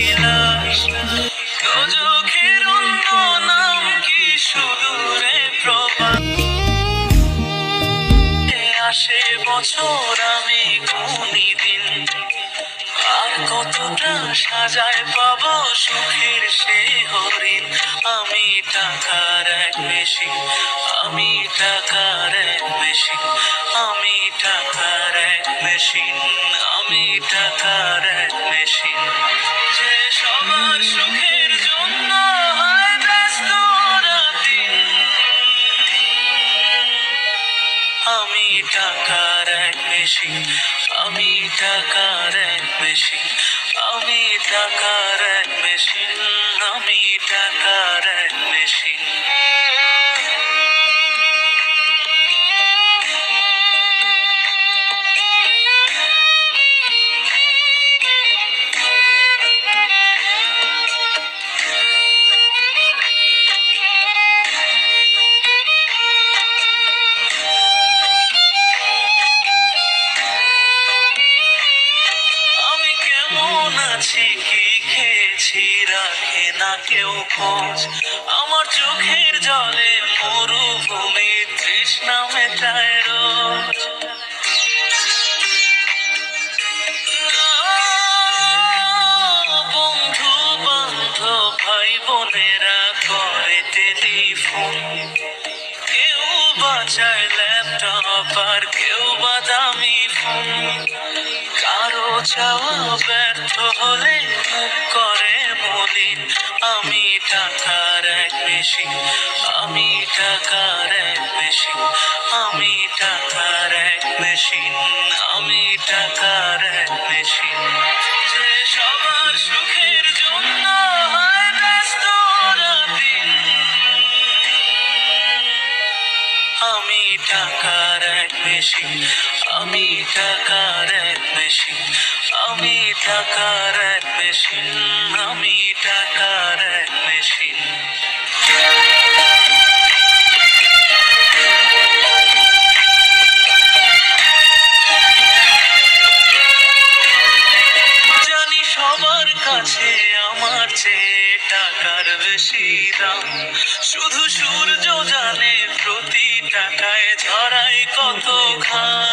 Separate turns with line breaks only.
বিলাস চোখের অন্য নাম কি সুদূরে প্রবাস আসে বছর আমি গুনি দিন আর কতটা সাজায় পাবো সুখের সে হরিণ আমি টাকার এক মেশিন আমি টাকার এক মেশিন আমি টাকার এক মেশিন আমি টাকার এক মেশিন যে সবার সুখের জন্য হয় ব্যস্ত রাতদিন আমি টাকার এক মেশিন আমি টাকার এক মেশিন আমি টাকার এক মেশিন আমি টাকার এক মেশিন কি খেয়েছি রাখে না কেউ খোঁজ আমার চোখের জলে মরুভূমির তৃষ্ণা মেটায় রোজ বন্ধু বান্ধব ভাই বোনেরা করে টেলিফোন কেউ বাজায় ল্যাপটপ আর কেউ বা দামি ফোন কারো চাওয়া ব্যর্থ হলে মুখ করে মলিন আমি টাকার এক মেশিন আমি টাকার এক মেশিন আমি টাকার এক মেশিন আমি টাকার এক মেশিন যে সবার সুখের জন্য হয় ব্যস্ত রাতদিন আমি টাকার এক মেশিন আমি টাকার এক মেশিন আমি টাকার এক মেশিন আমি টাকার এক মেশিন জানি সবার কাছে আমার চেয়ে টাকার বেশি দাম শুধু সূর্য জানে প্রতি টাকায় ঝরায় কত ঘাম